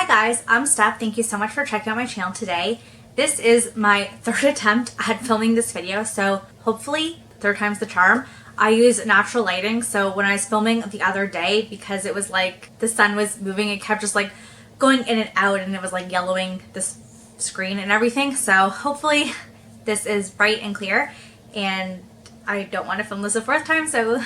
guys, I'm Steph. Thank you so much for checking out my channel today. This is my third attempt at filming this video, so hopefully third time's the charm. I use natural lighting, so when I was filming the other day, because it was like the sun was moving, it kept just like going in and out and it was like yellowing this screen and everything. So hopefully this is bright and clear, and I don't want to film this a fourth time, so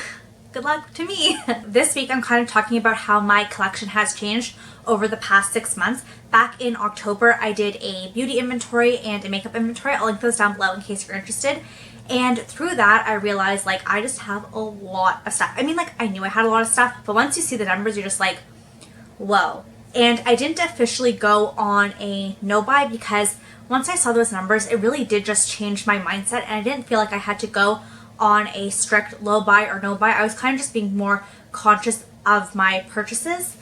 good luck to me. This week I'm kind of talking about how my collection has changed over the past 6 months. Back in October I did a beauty inventory and a makeup inventory. I'll link those down below in case you're interested. And through that I realized like I just have a lot of stuff. I mean, like I knew I had a lot of stuff, but once you see the numbers you're just like, whoa. And I didn't officially go on a no buy because once I saw those numbers it really did just change my mindset, and I didn't feel like I had to go on a strict low buy or no buy. I was kind of just being more conscious of my purchases,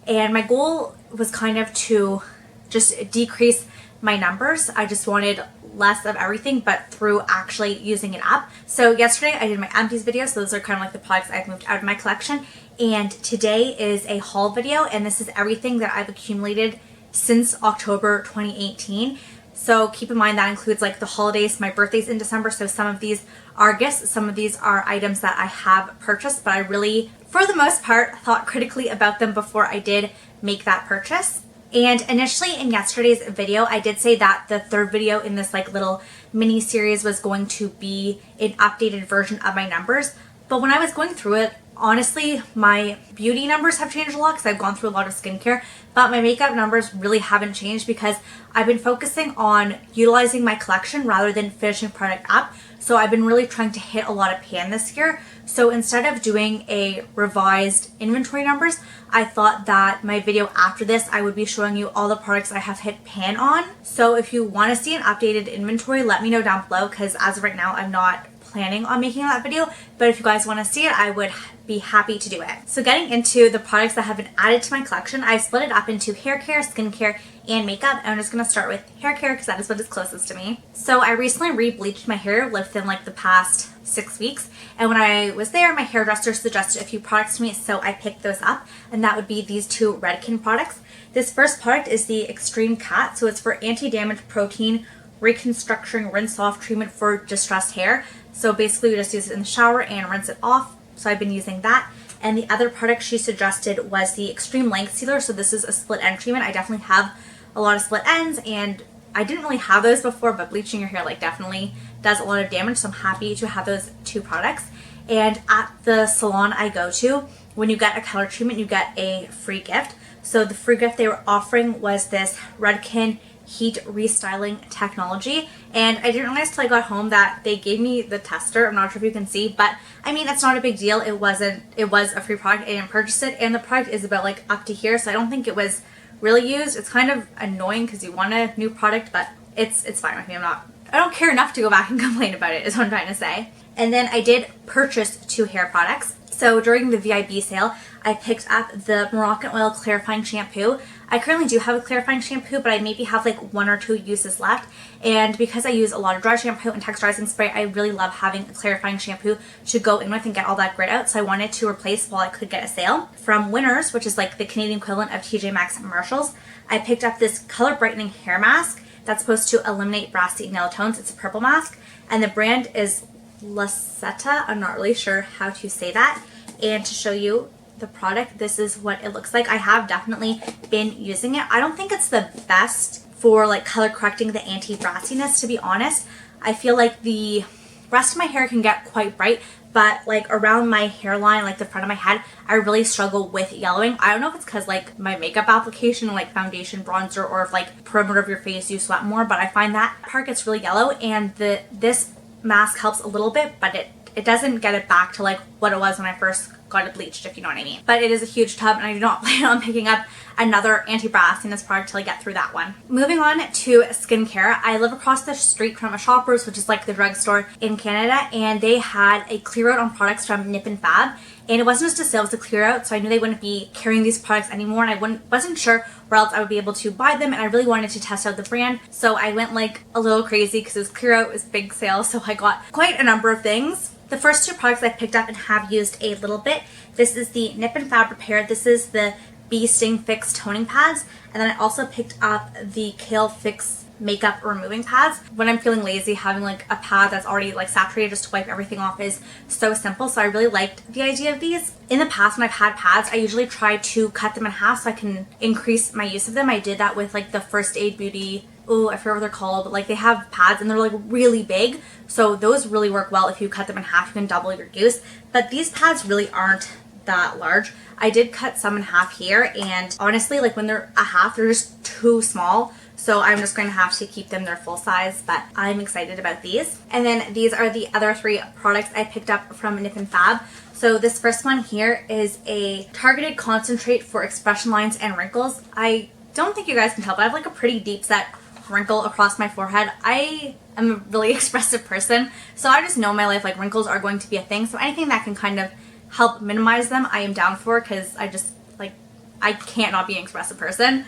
and my goal was kind of to just decrease my numbers. I just wanted less of everything, but through actually using it up. So yesterday I did my empties video, so those are kind of like the products I've moved out of my collection, and today is a haul video, and this is everything that I've accumulated since October 2018. So keep in mind that includes like the holidays, my birthday's in December, so some of these are gifts, some of these are items that I have purchased, but I really, for the most part, thought critically about them before I did make that purchase. And initially in yesterday's video, I did say that the third video in this like little mini series was going to be an updated version of my numbers, but when I was going through it, honestly, my beauty numbers have changed a lot because I've gone through a lot of skincare, but my makeup numbers really haven't changed because I've been focusing on utilizing my collection rather than finishing product up. So I've been really trying to hit a lot of pan this year. So instead of doing a revised inventory numbers, I thought that my video after this, I would be showing you all the products I have hit pan on. So if you want to see an updated inventory, let me know down below, because as of right now, I'm not planning on making that video, but if you guys want to see it, I would be happy to do it. So getting into the products that have been added to my collection, I've split it up into hair care, skincare, and makeup, and I'm just going to start with hair care because that is what is closest to me. So I recently re-bleached my hair within like the past 6 weeks, and when I was there, my hairdresser suggested a few products to me, so I picked those up, and that would be these two Redken products. This first product is the Extreme Cat, so it's for anti-damage protein reconstruction rinse off treatment for distressed hair. So basically you just use it in the shower and rinse it off. So I've been using that. And the other product she suggested was the Extreme Length Sealer. So this is a split end treatment. I definitely have a lot of split ends, and I didn't really have those before, but bleaching your hair like definitely does a lot of damage. So I'm happy to have those two products. And at the salon I go to, when you get a color treatment, you get a free gift. So the free gift they were offering was this Redken heat restyling technology, and I didn't realize till I got home that they gave me the tester. I'm not sure if you can see, but I mean, it's not a big deal. It was a free product. I didn't purchase it, and the product is about like up to here, so I don't think it was really used. It's kind of annoying because you want a new product, but it's fine with me. I don't care enough to go back and complain about it, is what I'm trying to say. And then I did purchase two hair products. So during the VIB sale, I picked up the Moroccan Oil Clarifying Shampoo. I currently do have a clarifying shampoo, but I maybe have like 1 or 2 uses left. And because I use a lot of dry shampoo and texturizing spray, I really love having a clarifying shampoo to go in with and get all that grit out. So I wanted to replace while I could get a sale. From Winners, which is like the Canadian equivalent of TJ Maxx and Marshalls, I picked up this color brightening hair mask that's supposed to eliminate brassy nail tones. It's a purple mask, and the brand is Lacetta. I'm not really sure how to say that. And to show you the product, this is what it looks like. I have definitely been using it. I don't think it's the best for like color correcting the anti-brassiness, to be honest. I feel like the rest of my hair can get quite bright, but like around my hairline, like the front of my head, I really struggle with yellowing. I don't know if it's because like my makeup application, like foundation, bronzer, or if like perimeter of your face you sweat more, but I find that part gets really yellow, and this mask helps a little bit, but it doesn't get it back to like what it was when I first got it bleached, if you know what I mean. But it is a huge tub, and I do not plan on picking up another anti-brassiness product till I get through that one. Moving on to skincare, I live across the street from a Shoppers, which is like the drugstore in Canada, and they had a clear out on products from Nip and Fab. And it wasn't just a sale, it was a clear out, so I knew they wouldn't be carrying these products anymore, and I wasn't sure where else I would be able to buy them, and I really wanted to test out the brand. So I went like a little crazy because it was clear out, it was big sale, so I got quite a number of things. The first two products I picked up and have used a little bit. This is the Nip and Fab Repair. This is the Bee Sting Fix toning pads. And then I also picked up the Kale Fix makeup removing pads. When I'm feeling lazy, having like a pad that's already like saturated just to wipe everything off is so simple. So I really liked the idea of these. In the past when I've had pads, I usually try to cut them in half so I can increase my use of them. I did that with like the First Aid Beauty, oh, I forget what they're called, but like they have pads and they're like really big. So those really work well. If you cut them in half, you can double your use. But these pads really aren't that large. I did cut some in half here, and honestly, like when they're a half, they're just too small. So I'm just going to have to keep them their full size, but I'm excited about these. And then these are the other 3 products I picked up from Nip and Fab. So this first one here is a targeted concentrate for expression lines and wrinkles. I don't think you guys can tell, but I have like a pretty deep set wrinkle across my forehead. I am a really expressive person, so I just know in my life like wrinkles are going to be a thing. So anything that can kind of help minimize them, I am down for, because I just like, I can't not be an expressive person.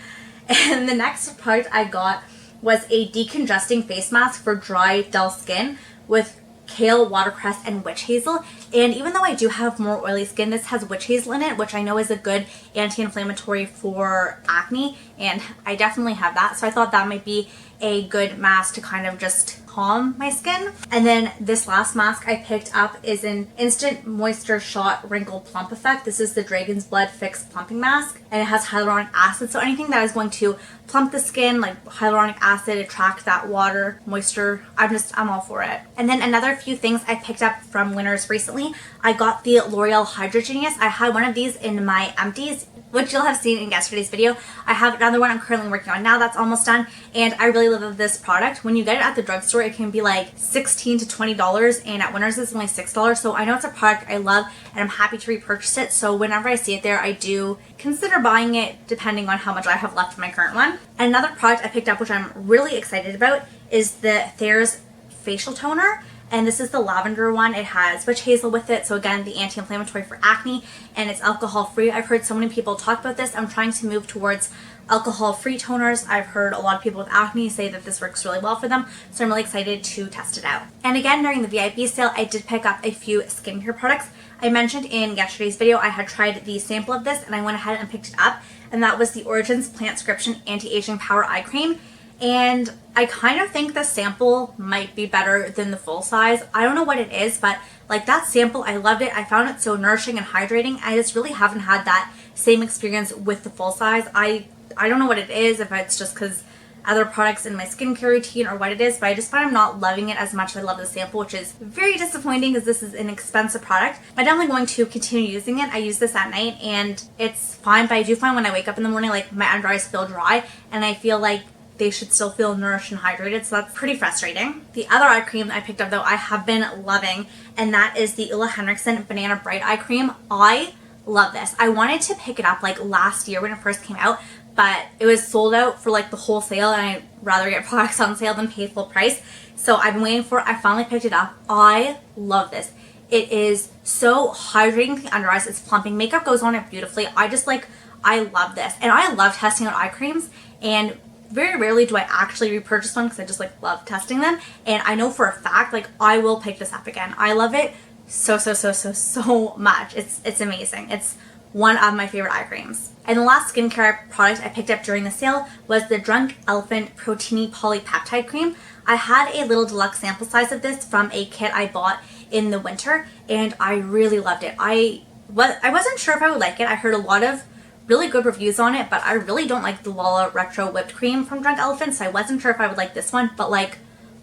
And the next product I got was a decongesting face mask for dry, dull skin with kale, watercress, and witch hazel. And even though I do have more oily skin, this has witch hazel in it, which I know is a good anti-inflammatory for acne, and I definitely have that. So I thought that might be a good mask to kind of just calm my skin. And then this last mask I picked up is an Instant Moisture Shot Wrinkle Plump Effect. This is the Dragon's Blood Fix Plumping Mask, and it has hyaluronic acid. So anything that is going to plump the skin, like hyaluronic acid, attract that water, moisture, I'm all for it. And then another few things I picked up from Winners recently. I got the L'Oreal Hydra Genius. I had one of these in my empties, which you'll have seen in yesterday's video. I have another one I'm currently working on now that's almost done, and I really love this product. When you get it at the drugstore, it can be like $16 to $20, and at Winners it's only $6. So I know it's a product I love, and I'm happy to repurchase it. So whenever I see it there, I do consider buying it depending on how much I have left in my current one. And another product I picked up, which I'm really excited about, is the Thayer's Facial Toner. And this is the lavender one. It has witch hazel with it. So again, the anti-inflammatory for acne, and it's alcohol free. I've heard so many people talk about this. I'm trying to move towards alcohol-free toners. I've heard a lot of people with acne say that this works really well for them. So I'm really excited to test it out. And again, during the VIP sale, I did pick up a few skincare products. I mentioned in yesterday's video, I had tried the sample of this and I went ahead and picked it up. And that was the Origins Plant-Scription Anti-Aging Power Eye Cream. And I kind of think the sample might be better than the full size. I don't know what it is, but like that sample, I loved it. I found it so nourishing and hydrating. I just really haven't had that same experience with the full size. I don't know what it is, if it's just because other products in my skincare routine or what it is, but I just find I'm not loving it as much as I love the sample, which is very disappointing because this is an expensive product. I'm definitely going to continue using it. I use this at night and it's fine, but I do find when I wake up in the morning, like my under eyes feel dry, and I feel like they should still feel nourished and hydrated, so that's pretty frustrating. The other eye cream I picked up though, I have been loving, and that is the Ulla Henriksen Banana Bright Eye Cream. I love this. I wanted to pick it up like last year when it first came out, but it was sold out for like the whole sale, and I'd rather get products on sale than pay full price. So I've been waiting for it. I finally picked it up. I love this. It is so hydrating to the under eyes. It's plumping. Makeup goes on it beautifully. I love this. And I love testing out eye creams, and very rarely do I actually repurchase one because I just like love testing them. And I know for a fact, like I will pick this up again. I love it so much. It's amazing. It's one of my favorite eye creams. And the last skincare product I picked up during the sale was the Drunk Elephant Protini Polypeptide Cream. I had a little deluxe sample size of this from a kit I bought in the winter, and I really loved it. I wasn't sure if I would like it. I heard a lot of really good reviews on it, but I really don't like the Lala Retro Whipped Cream from Drunk Elephant, so I wasn't sure if I would like this one, but like,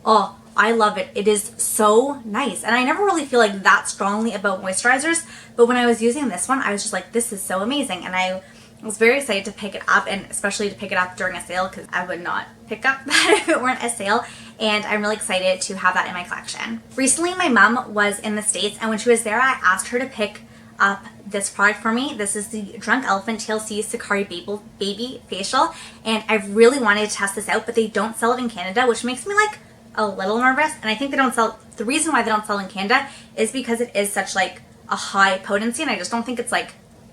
oh, I love it. It is so nice. And I never really feel like that strongly about moisturizers, but when I was using this one, I was just like, this is so amazing. And I was very excited to pick it up, and especially to pick it up during a sale, because I would not pick up that if it weren't a sale. And I'm really excited to have that in my collection. Recently, my mom was in the States, and when she was there, I asked her to pick up this product for me. This is the Drunk Elephant TLC Sakari Baby Facial, and I really wanted to test this out, but they don't sell it in Canada, which makes me like a little nervous. And I think they don't sell, the reason why they don't sell in Canada is because it is such like a high potency, and I just don't think it's like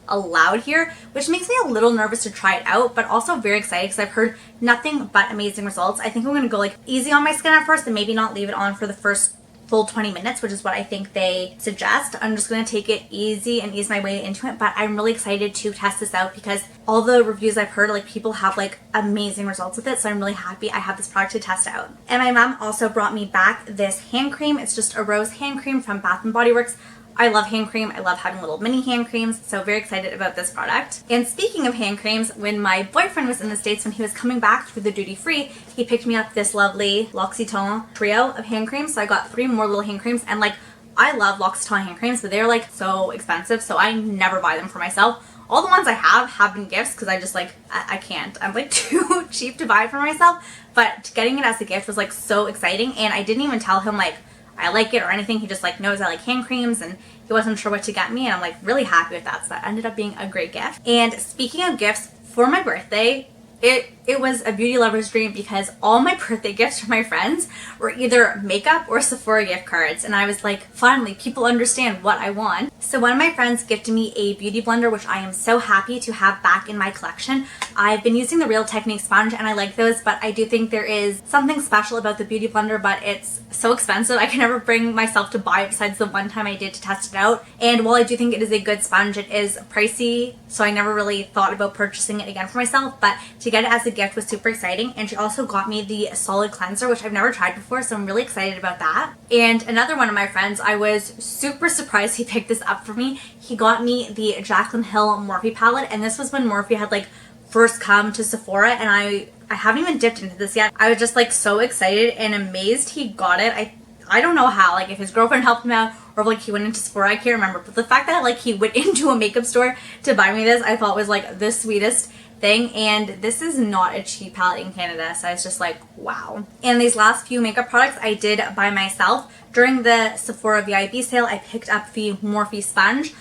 allowed here, which makes me a little nervous to try it out, but also very excited because I've heard nothing but amazing results. I think I'm gonna go like easy on my skin at first and maybe not leave it on for the first full 20 minutes, which is what I think they suggest. I'm just going to take it easy and ease my way into it, but I'm really excited to test this out because all the reviews I've heard, like, people have like amazing results with it, so I'm really happy I have this product to test out. And my mom also brought me back this hand cream. It's just a rose hand cream from Bath & Body Works. I love hand cream. I love having little mini hand creams, so very excited about this product. And speaking of hand creams, when my boyfriend was in the States, when he was coming back through the duty free, he picked me up this lovely L'Occitane trio of hand creams. So I got 3 more little hand creams, and like, I love L'Occitane hand creams, but they're like so expensive, so I never buy them for myself. All the ones I have been gifts because I just like, I can't. I'm like too cheap to buy it for myself, but getting it as a gift was like so exciting, and I didn't even tell him like I like it or anything. He just like knows I like hand creams, and he wasn't sure what to get me, and I'm like really happy with that. So that ended up being a great gift. And speaking of gifts, for my birthday, it was a beauty lover's dream because all my birthday gifts from my friends were either makeup or Sephora gift cards, and I was like, finally, people understand what I want. So one of my friends gifted me a beauty blender, which I am so happy to have back in my collection. I've been using the Real Technique sponge and I like those, but I do think there is something special about the beauty blender, but it's so expensive. I can never bring myself to buy it besides the one time I did to test it out. And while I do think it is a good sponge, it is pricey, so I never really thought about purchasing it again for myself, but to get it as a gift was super exciting. And she also got me the solid cleanser, which I've never tried before, so I'm really excited about that. And another one of my friends, I was super surprised he picked this up for me. He got me the Jaclyn Hill Morphe palette, and this was when Morphe had like first come to Sephora, and I haven't even dipped into this yet. I was just like so excited and amazed he got it. I don't know how, like if his girlfriend helped him out or if like he went into Sephora, I can't remember, but the fact that like he went into a makeup store to buy me this, I thought was like the sweetest thing. And this is not a cheap palette in Canada, so I was just like, wow. And these last few makeup products I did by myself. During the Sephora VIB sale, I picked up the Morphe sponge.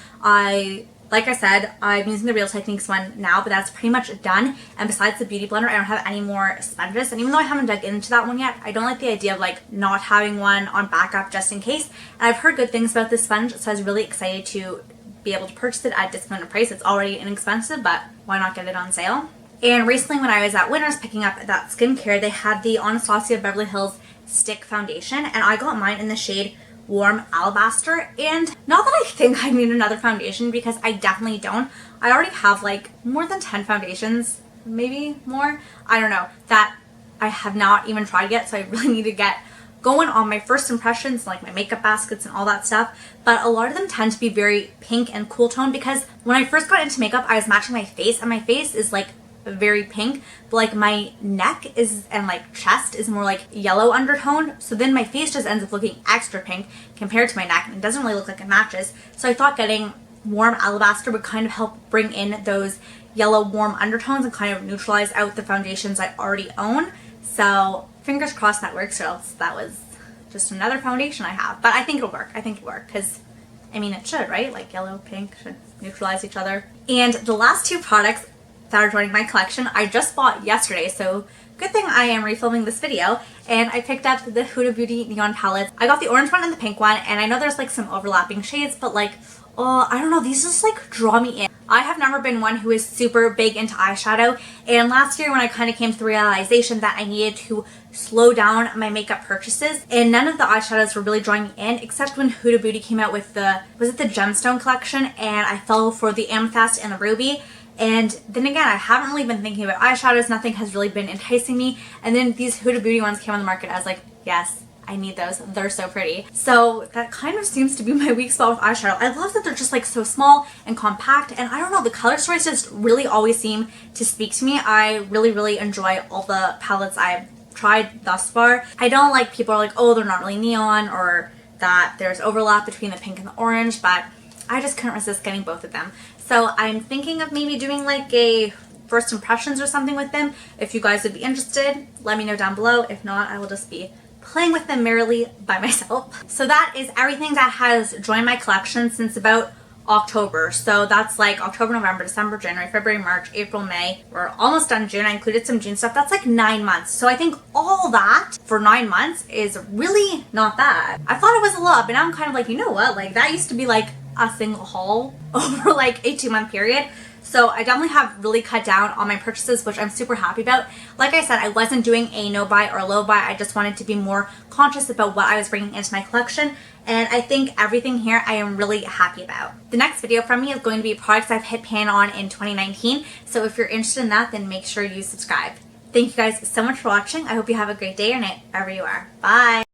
Like I said, I'm using the Real Techniques one now, but that's pretty much done. And besides the beauty blender, I don't have any more sponges. And even though I haven't dug into that one yet, I don't like the idea of like not having one on backup just in case. And I've heard good things about this sponge, so I was really excited to be able to purchase it at a discounted price. It's already inexpensive, but why not get it on sale? And recently when I was at Winners picking up that skincare, they had the Anastasia Beverly Hills Stick Foundation, and I got mine in the shade Warm Alabaster. And not that I think I need another foundation, because I definitely don't. I already have like more than 10 foundations, maybe more, I don't know, that I have not even tried yet, so I really need to get going on my first impressions, like my makeup baskets and all that stuff. But a lot of them tend to be very pink and cool tone, because when I first got into makeup, I was matching my face, and my face is like very pink, but like my neck is and like chest is more like yellow undertone, so then my face just ends up looking extra pink compared to my neck, and it doesn't really look like it matches. So I thought getting Warm Alabaster would kind of help bring in those yellow warm undertones and kind of neutralize out the foundations I already own. So fingers crossed that works, or else that was just another foundation I have. But I think it'll work. I think it'll work, because I mean it should, right? Like yellow, pink should neutralize each other. And the last 2 products that are joining my collection I just bought yesterday, so good thing I am refilming this video. And I picked up the Huda Beauty Neon palettes. I got the orange one and the pink one, and I know there's like some overlapping shades, but like, oh, I don't know, these just like draw me in. I have never been one who is super big into eyeshadow, and last year when I kind of came to the realization that I needed to slow down my makeup purchases, and none of the eyeshadows were really drawing me in, except when Huda Beauty came out with the, was it the Gemstone collection, and I fell for the Amethyst and the Ruby. And then again, I haven't really been thinking about eyeshadows. Nothing has really been enticing me. And then these Huda Beauty ones came on the market. I was like, yes, I need those. They're so pretty. So that kind of seems to be my weak spot with eyeshadow. I love that they're just like so small and compact. And I don't know, the color stories just really always seem to speak to me. I really, really enjoy all the palettes I've tried thus far. I don't like people are like, oh, they're not really neon, or that there's overlap between the pink and the orange, but I just couldn't resist getting both of them. So I'm thinking of maybe doing like a first impressions or something with them. If you guys would be interested, let me know down below. If not, I will just be playing with them merrily by myself. So that is everything that has joined my collection since about October. So that's like October, November, December, January, February, March, April, May. We're almost done June. I included some June stuff. That's like 9 months. So I think all that for 9 months is really not bad. I thought it was a lot, but now I'm kind of like, you know what? Like that used to be like a single haul over like a 2-month period. So I definitely have really cut down on my purchases, which I'm super happy about. Like I said, I wasn't doing a no buy or low buy. I just wanted to be more conscious about what I was bringing into my collection. And I think everything here I am really happy about. The next video from me is going to be products I've hit pan on in 2019. So if you're interested in that, then make sure you subscribe. Thank you guys so much for watching. I hope you have a great day or night wherever you are. Bye!